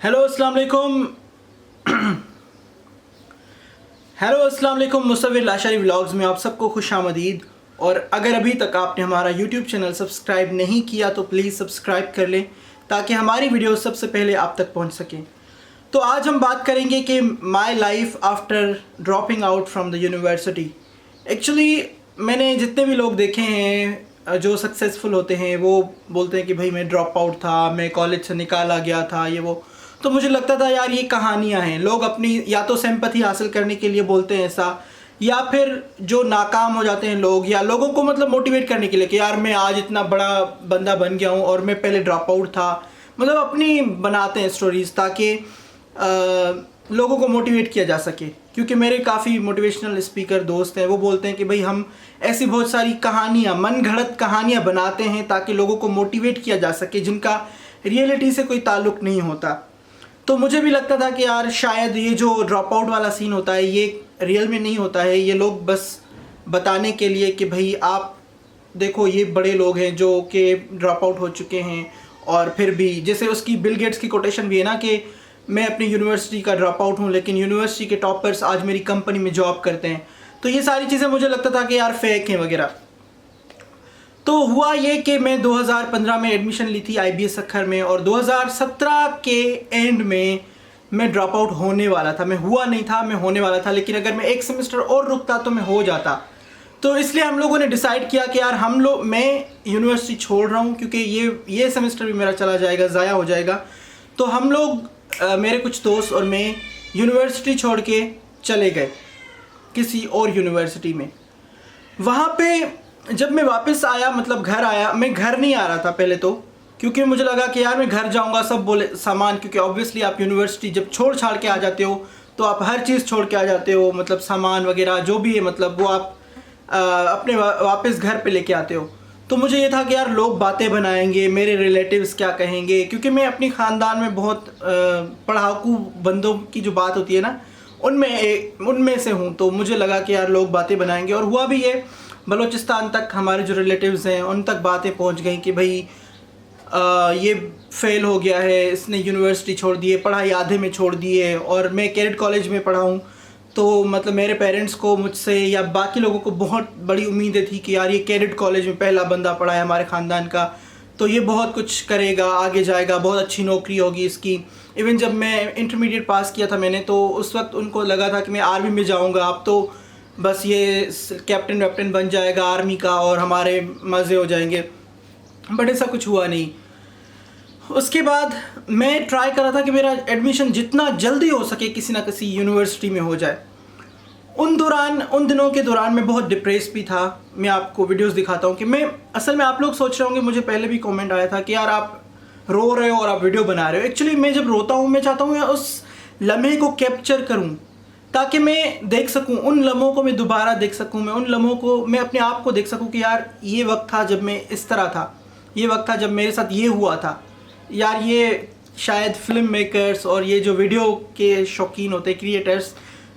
Hello अस्सलाम वालेकुम। Hello अस्सलाम वालेकुम। मुसव्विर लाशारी व्लॉग्स में आप सबको खुश आमदीद। और अगर अभी तक आपने हमारा यूट्यूब चैनल सब्सक्राइब नहीं किया तो प्लीज़ सब्सक्राइब कर लें ताकि हमारी वीडियो सबसे पहले आप तक पहुंच सकें। तो आज हम बात करेंगे कि my life after dropping out from the university. Actually मैंने जितने भी लोग देखे हैं जो सक्सेसफुल होते हैं वो बोलते हैं कि भाई मैं ड्रॉप आउट था, मैं कॉलेज से निकाला गया था, ये वो। तो मुझे लगता था यार ये कहानियाँ हैं, लोग अपनी या तो सिंपैथी हासिल करने के लिए बोलते हैं ऐसा, या फिर जो नाकाम हो जाते हैं लोग या लोगों को मतलब मोटिवेट करने के लिए कि यार मैं आज इतना बड़ा बंदा बन गया हूँ और मैं पहले ड्रॉप आउट था। मतलब अपनी बनाते हैं स्टोरीज़ ताकि लोगों को मोटिवेट किया जा सके। क्योंकि मेरे काफ़ी मोटिवेशनल स्पीकर दोस्त हैं, वो बोलते हैं कि भाई हम ऐसी बहुत सारी कहानियाँ, मन घड़त कहानियाँ बनाते हैं ताकि लोगों को मोटिवेट किया जा सके जिनका रियलिटी से कोई ताल्लुक़ नहीं होता। तो मुझे भी लगता था कि यार शायद ये जो ड्रॉप आउट वाला सीन होता है ये रियल में नहीं होता है, ये लोग बस बताने के लिए कि भाई आप देखो ये बड़े लोग हैं जो कि ड्रॉप आउट हो चुके हैं। और फिर भी जैसे उसकी बिल गेट्स की कोटेशन भी है ना कि मैं अपनी यूनिवर्सिटी का ड्रॉप आउट हूँ लेकिन यूनिवर्सिटी के टॉपर्स आज मेरी कंपनी में जॉब करते हैं। तो ये सारी चीज़ें मुझे लगता था कि यार फेक हैं वगैरह। तो हुआ ये कि मैं 2015 में एडमिशन ली थी IBS अखर में और 2017 के एंड में मैं ड्रॉप आउट होने वाला था। मैं हुआ नहीं था, मैं होने वाला था, लेकिन अगर मैं एक सेमेस्टर और रुकता तो मैं हो जाता। तो इसलिए हम लोगों ने डिसाइड किया कि यार मैं यूनिवर्सिटी छोड़ रहा हूँ क्योंकि ये सेमेस्टर भी मेरा चला जाएगा, ज़ाया हो जाएगा। तो हम लोग मेरे कुछ दोस्त और मैं यूनिवर्सिटी छोड़ के चले गए किसी और यूनिवर्सिटी में। वहाँ पे जब मैं वापस आया, मतलब घर आया, मैं घर नहीं आ रहा था पहले तो, क्योंकि मुझे लगा कि यार मैं घर जाऊँगा सब बोले सामान, क्योंकि ऑब्वियसली आप यूनिवर्सिटी जब छोड़ छाड़ के आ जाते हो तो आप हर चीज़ छोड़ के आ जाते हो, मतलब सामान वगैरह जो भी है, मतलब वो आप अपने वापस घर पे लेके आते हो। तो मुझे ये था कि यार लोग बातें बनाएंगे, मेरे रिलेटिव्स क्या कहेंगे, क्योंकि मैं अपनी ख़ानदान में बहुत पढ़ाकू बंदों की जो बात होती है ना उनमें से हूँ। तो मुझे लगा कि यार लोग बातें बनाएंगे, और हुआ भी ये। बलूचिस्तान तक हमारे जो रिलेटिव्स हैं उन तक बातें पहुँच गई कि भाई ये फेल हो गया है, इसने यूनिवर्सिटी छोड़ दी है, पढ़ाई आधे में छोड़ दी है। और मैं कैडेट कॉलेज में पढ़ा हूँ, तो मतलब मेरे पेरेंट्स को मुझसे या बाकी लोगों को बहुत बड़ी उम्मीदें थी कि यार ये कैडेट कॉलेज में पहला बंदा पढ़ा है हमारे ख़ानदान का, तो ये बहुत कुछ करेगा, आगे जाएगा, बहुत अच्छी नौकरी होगी इसकी। इवन जब मैं इंटरमीडिएट पास किया था मैंने, तो उस वक्त उनको लगा था कि मैं आर्मी में जाऊँगा, अब तो बस ये कैप्टन वैप्टन बन जाएगा आर्मी का और हमारे मज़े हो जाएंगे। बट ऐसा कुछ हुआ नहीं। उसके बाद मैं ट्राई कर रहा था कि मेरा एडमिशन जितना जल्दी हो सके किसी ना किसी यूनिवर्सिटी में हो जाए। उन दिनों के दौरान मैं बहुत डिप्रेस भी था। मैं आपको वीडियोस दिखाता हूँ कि मैं असल में, आप लोग सोच रहे होंगे, मुझे पहले भी कमेंट आया था कि यार आप रो रहे हो और आप वीडियो बना रहे हो। एक्चुअली मैं जब रोता हूँ मैं चाहता हूँ यार उस लम्हे को कैप्चर करूँ ताकि मैं देख सकूँ, उन लम्हों को मैं दोबारा देख सकूँ, मैं उन लम्हों को, मैं अपने आप को देख सकूँ कि यार ये वक्त था जब मैं इस तरह था, ये वक्त था जब मेरे साथ ये हुआ था। यार ये शायद फिल्म मेकर्स और ये जो वीडियो के शौकीन होते हैं, क्रिएटर्स,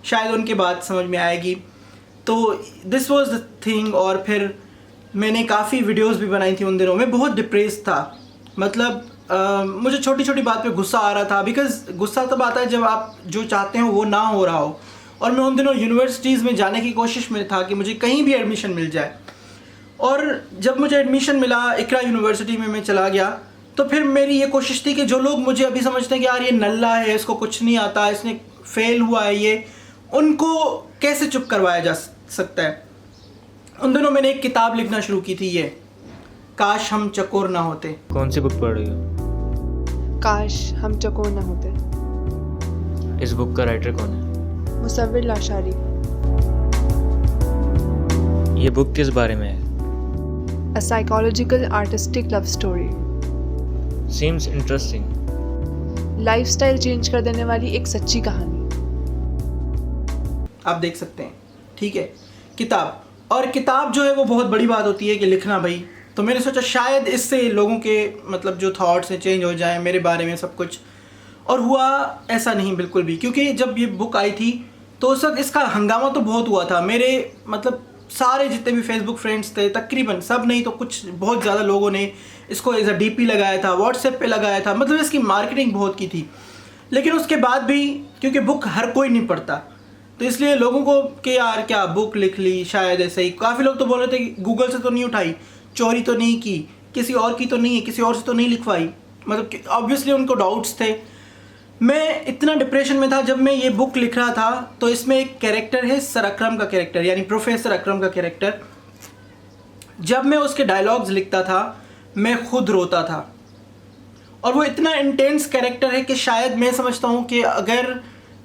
शायद उनके बात समझ में आएगी। तो दिस वाज द थिंग। और फिर मैंने काफ़ी वीडियोस भी बनाई थी उन दिनों में। बहुत डिप्रेस था, मतलब मुझे छोटी छोटी बात पे गुस्सा आ रहा था, बिकॉज़ गुस्सा तब आता है जब आप जो चाहते हो वो ना हो रहा हो। और मैं उन दिनों यूनिवर्सिटीज़ में जाने की कोशिश में था कि मुझे कहीं भी एडमिशन मिल जाए। और जब मुझे एडमिशन मिला, इकरा यूनिवर्सिटी में मैं चला गया, तो फिर मेरी ये कोशिश थी कि जो लोग मुझे अभी समझते हैं कि यार ये नल्ला है, इसको कुछ नहीं आता, इसने फेल हुआ है, ये उनको कैसे चुप करवाया जा सकता है। उन दिनों मैंने एक किताब लिखना शुरू की थी, ये काश हम चकोर ना होते। कौन सी बुक पढ़ रही हो? काश हम चकोर ना होते। इस बुक का राइटर कौन है? मुसव्विर लाशारी। ये बुक किस बारे में है? A psychological artistic love story। Seems interesting। Lifestyle change कर देने वाली एक सच्ची कहानी। आप देख सकते हैं, ठीक है, किताब। और किताब जो है वो बहुत बड़ी बात होती है कि लिखना भाई। तो मैंने सोचा शायद इससे लोगों के मतलब जो थॉट्स हैं चेंज हो जाएं मेरे बारे में सब कुछ। और हुआ ऐसा नहीं बिल्कुल भी, क्योंकि जब ये बुक आई थी तो उस वक्त इसका हंगामा तो बहुत हुआ था। मेरे मतलब सारे जितने भी फेसबुक फ्रेंड्स थे, तकरीबन सब नहीं तो कुछ बहुत ज़्यादा लोगों ने इसको एज अ DP लगाया था, व्हाट्सएप पे लगाया था, मतलब इसकी मार्केटिंग बहुत की थी। लेकिन उसके बाद भी क्योंकि बुक हर कोई नहीं पढ़ता, तो इसलिए लोगों को कि यार क्या बुक लिख ली शायद ऐसे ही। काफ़ी लोग तो बोल रहे थे कि गूगल से तो नहीं उठाई, चोरी तो नहीं की, किसी और की तो नहीं है, किसी और से तो नहीं लिखवाई, मतलब कि ऑब्वियसली उनको डाउट्स थे। मैं इतना डिप्रेशन में था जब मैं ये बुक लिख रहा था। तो इसमें एक कैरेक्टर है सर अकरम का कैरेक्टर, यानी प्रोफेसर अकरम का कैरेक्टर। जब मैं उसके डायलॉग्स लिखता था मैं खुद रोता था, और वो इतना इंटेंस कैरेक्टर है कि शायद मैं समझता हूँ कि अगर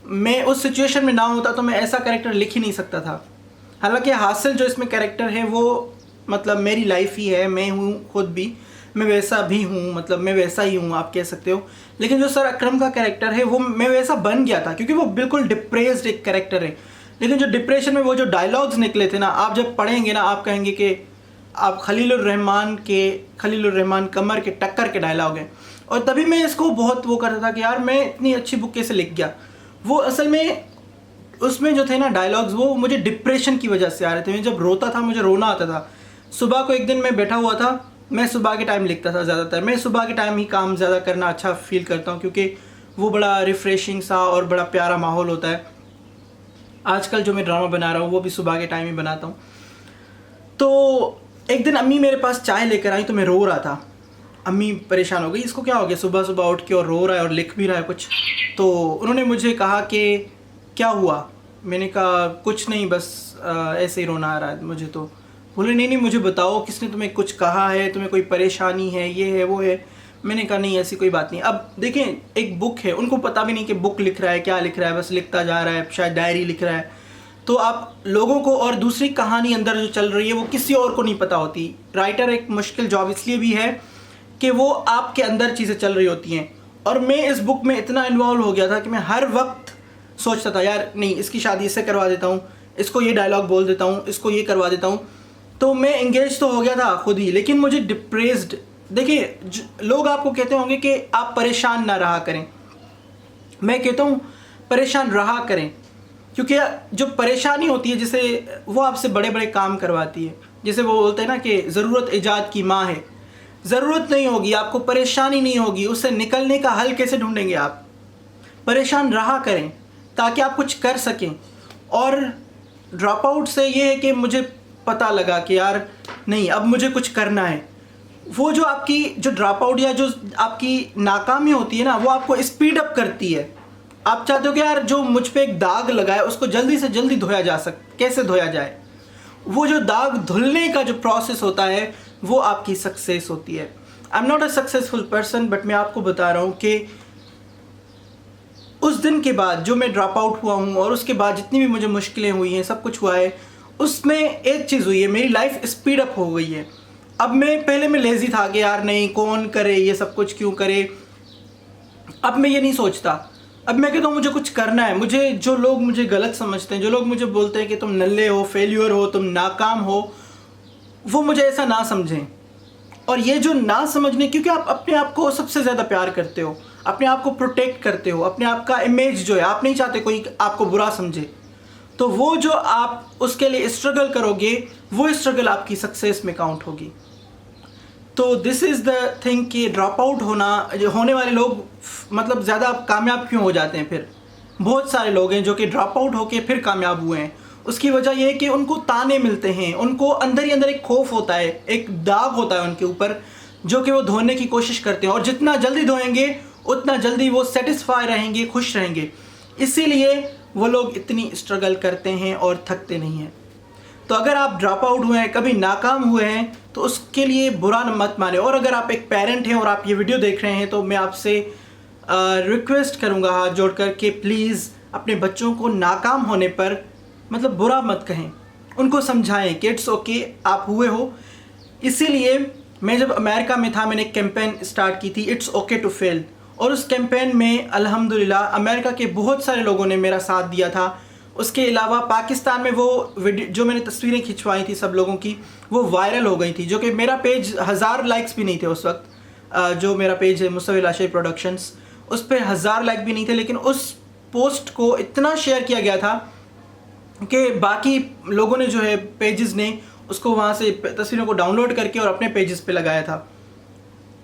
मैं उस सिचुएशन में ना होता तो मैं ऐसा कैरेक्टर लिख ही नहीं सकता था। हालांकि हासिल जो इसमें कैरेक्टर है वो मतलब मेरी लाइफ ही है, मैं हूँ खुद भी, मैं वैसा भी हूँ, मतलब मैं वैसा ही हूँ आप कह सकते हो। लेकिन जो सर अकरम का कैरेक्टर है वो मैं वैसा बन गया था, क्योंकि वो बिल्कुल डिप्रेस्ड एक कैरेक्टर है। लेकिन जो डिप्रेशन में वो जो डायलॉग्स निकले थे ना, आप जब पढ़ेंगे ना आप कहेंगे कि आप खलीलुर रहमान कमर के टक्कर के डायलॉग हैं। और तभी मैं इसको बहुत वो करता था कि यार मैं इतनी अच्छी बुक कैसे लिख गया। वो असल में उसमें जो थे ना डायलॉग्स वो मुझे डिप्रेशन की वजह से आ रहे थे। मैं जब रोता था मुझे रोना आता था। सुबह को एक दिन मैं बैठा हुआ था, मैं सुबह के टाइम लिखता था ज़्यादातर। मैं सुबह के टाइम ही काम ज़्यादा करना अच्छा फील करता हूँ, क्योंकि वो बड़ा रिफ़्रेशिंग सा और बड़ा प्यारा माहौल होता है। आजकल जो मैं ड्रामा बना रहा हूँ वो भी सुबह के टाइम ही बनाता हूँ। तो एक दिन अम्मी मेरे पास चाय लेकर आई तो मैं रो रहा था। अम्मी परेशान हो गई, इसको क्या हो गया सुबह सुबह उठ के और रो रहा है और लिख भी रहा है कुछ। तो उन्होंने मुझे कहा कि क्या हुआ। मैंने कहा कुछ नहीं, बस ऐसे ही रोना आ रहा है मुझे। तो बोले नहीं मुझे बताओ, किसने तुम्हें कुछ कहा है, तुम्हें कोई परेशानी है, ये है वो है। मैंने कहा नहीं ऐसी कोई बात नहीं। अब देखें एक बुक है, उनको पता भी नहीं कि बुक लिख रहा है क्या लिख रहा है, बस लिखता जा रहा है, शायद डायरी लिख रहा है। तो आप लोगों को और दूसरी कहानी अंदर जो चल रही है वो किसी और को नहीं पता होती। राइटर एक मुश्किल जॉब इसलिए भी है कि वो आपके अंदर चीज़ें चल रही होती हैं। और मैं इस बुक में इतना इन्वॉल्व हो गया था कि मैं हर वक्त सोचता था यार नहीं इसकी शादी इससे करवा देता हूँ, इसको ये डायलॉग बोल देता हूँ, इसको ये करवा देता हूँ। तो मैं एंगेज तो हो गया था खुद ही, लेकिन मुझे डिप्रेस्ड। देखिए लोग आपको कहते होंगे कि आप परेशान ना रहा करें, मैं कहता हूँ परेशान रहा करें। क्योंकि जो परेशानी होती है जिसे वो आपसे बड़े बड़े काम करवाती है, जैसे वो बोलते हैं ना कि ज़रूरत ईजाद की माँ है। ज़रूरत नहीं होगी आपको, परेशानी नहीं होगी, उससे निकलने का हल कैसे ढूंढेंगे आप। परेशान रहा करें ताकि आप कुछ कर सकें। और ड्रॉप आउट से ये है कि मुझे पता लगा कि यार नहीं अब मुझे कुछ करना है। वो जो आपकी जो ड्रॉप आउट या जो आपकी नाकामी होती है ना वो आपको स्पीड अप करती है। आप चाहते हो कि यार जो मुझ पे एक दाग लगा है उसको जल्दी से जल्दी धोया जा कैसे धोया जाए। वो जो दाग धुलने का जो प्रोसेस होता है वो आपकी सक्सेस होती है। I am not a successful person, but मैं आपको बता रहा हूँ कि उस दिन के बाद जो मैं ड्रॉप आउट हुआ हूँ और उसके बाद जितनी भी मुझे मुश्किलें हुई हैं सब कुछ हुआ है, उसमें एक चीज़ हुई है, मेरी लाइफ स्पीड अप हो गई है। अब पहले मैं लेज़ी था कि यार नहीं कौन करे ये सब कुछ, क्यों करे। अब मैं ये नहीं सोचता, अब मैं कहता हूँ मुझे कुछ करना है। मुझे जो लोग मुझे गलत समझते हैं, जो लोग मुझे बोलते हैं कि तुम नल्ले हो, फेल्यूर हो, तुम नाकाम हो, वो मुझे ऐसा ना समझें। और ये जो ना समझने, क्योंकि आप अपने आप को सबसे ज़्यादा प्यार करते हो, अपने आप को प्रोटेक्ट करते हो, अपने आप का इमेज जो है आप नहीं चाहते कोई आपको बुरा समझे। तो वो जो आप उसके लिए स्ट्रगल करोगे वो स्ट्रगल आपकी सक्सेस में काउंट होगी। तो दिस इज़ द थिंग कि ड्रॉप आउट होने वाले लोग मतलब ज़्यादा कामयाब क्यों हो जाते हैं। फिर बहुत सारे लोग हैं जो कि ड्रॉप आउट होके फिर कामयाब हुए हैं। उसकी वजह यह है कि उनको ताने मिलते हैं, उनको अंदर ही अंदर एक खौफ होता है, एक दाग होता है उनके ऊपर जो कि वो धोने की कोशिश करते हैं। और जितना जल्दी धोएंगे उतना जल्दी वो सेटिस्फाई रहेंगे, खुश रहेंगे। इसीलिए वो लोग इतनी स्ट्रगल करते हैं और थकते नहीं हैं। तो अगर आप ड्रॉप आउट हुए हैं, कभी नाकाम हुए हैं, तो उसके लिए बुरा मत माने। और अगर आप एक पेरेंट हैं और आप ये वीडियो देख रहे हैं तो मैं आपसे रिक्वेस्ट करूँगा हाथ जोड़कर कि प्लीज़ अपने बच्चों को नाकाम होने पर मतलब बुरा मत कहें, उनको समझाएं कि इट्स ओके आप हुए हो। इसीलिए मैं जब अमेरिका में था मैंने एक कैंपेन स्टार्ट की थी, इट्स ओके टू फेल। और उस कैंपेन में अल्हम्दुलिल्लाह अमेरिका के बहुत सारे लोगों ने मेरा साथ दिया था। उसके अलावा पाकिस्तान में वो वीडियो जो मैंने तस्वीरें खिंचवाई थी सब लोगों की, वो वायरल हो गई थी। जो कि मेरा पेज 1000 लाइक्स भी नहीं थे उस वक्त। जो मेरा पेज है मुस्तफिल आशिर प्रोडक्शंस, उस पर 1000 लाइक भी नहीं थे। लेकिन उस पोस्ट को इतना शेयर किया गया था कि बाकी लोगों ने जो है पेजेस ने उसको वहाँ से तस्वीरों को डाउनलोड करके और अपने पेजेस पे लगाया था।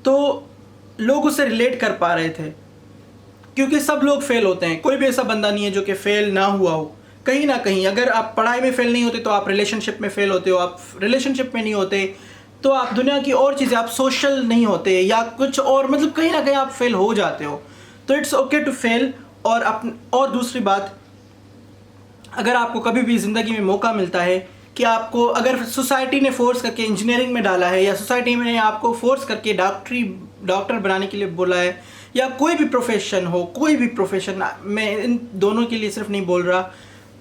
तो लोग उससे रिलेट कर पा रहे थे क्योंकि सब लोग फेल होते हैं, कोई भी ऐसा बंदा नहीं है जो कि फेल ना हुआ हो कहीं ना कहीं। अगर आप पढ़ाई में फेल नहीं होते तो आप रिलेशनशिप में फेल होते हो, आप रिलेशनशिप में नहीं होते तो आप दुनिया की और चीज़ें, आप सोशल नहीं होते या कुछ और, मतलब कहीं ना कहीं आप फेल हो जाते हो। तो इट्स ओके टू फेल। और दूसरी बात, अगर आपको कभी भी ज़िंदगी में मौका मिलता है कि आपको, अगर सोसाइटी ने फोर्स करके इंजीनियरिंग में डाला है या सोसाइटी ने आपको फोर्स करके डॉक्टर बनाने के लिए बोला है, या कोई भी प्रोफेशन हो, कोई भी प्रोफेशन, मैं इन दोनों के लिए सिर्फ नहीं बोल रहा,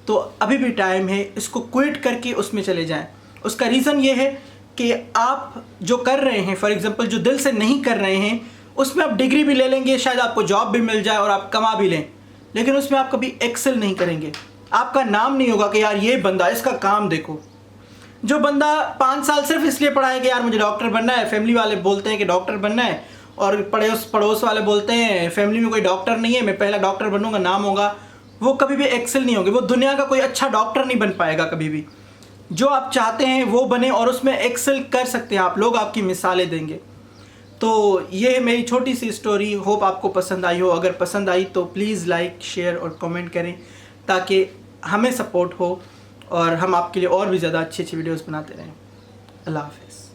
तो अभी भी टाइम है, इसको क्विट करके उसमें चले जाएं। उसका रीज़न ये है कि आप जो कर रहे हैं, फॉर एग्जांपल जो दिल से नहीं कर रहे हैं, उसमें आप डिग्री भी ले लेंगे, शायद आपको जॉब भी मिल जाए और आप कमा भी लें, लेकिन उसमें आप कभी एक्सेल नहीं करेंगे। आपका नाम नहीं होगा कि यार ये बंदा, इसका काम देखो। जो बंदा 5 साल सिर्फ इसलिए पढ़ा है कि यार मुझे डॉक्टर बनना है, फैमिली वाले बोलते हैं कि डॉक्टर बनना है, और पड़ोस वाले बोलते हैं फैमिली में कोई डॉक्टर नहीं है, मैं पहला डॉक्टर बनूंगा, नाम होगा, वो कभी भी एक्सेल नहीं होंगे, वो दुनिया का कोई अच्छा डॉक्टर नहीं बन पाएगा कभी भी। जो आप चाहते हैं वो बने और उसमें एक्सेल कर सकते हैं आप, लोग आपकी मिसालें देंगे। तो ये है मेरी छोटी सी स्टोरी, होप आपको पसंद आई हो। अगर पसंद आई तो प्लीज़ लाइक, शेयर और कमेंट करें ताकि हमें सपोर्ट हो और हम आपके लिए और भी ज़्यादा अच्छी अच्छी वीडियोस बनाते रहें। अल्लाह हाफ़िज़।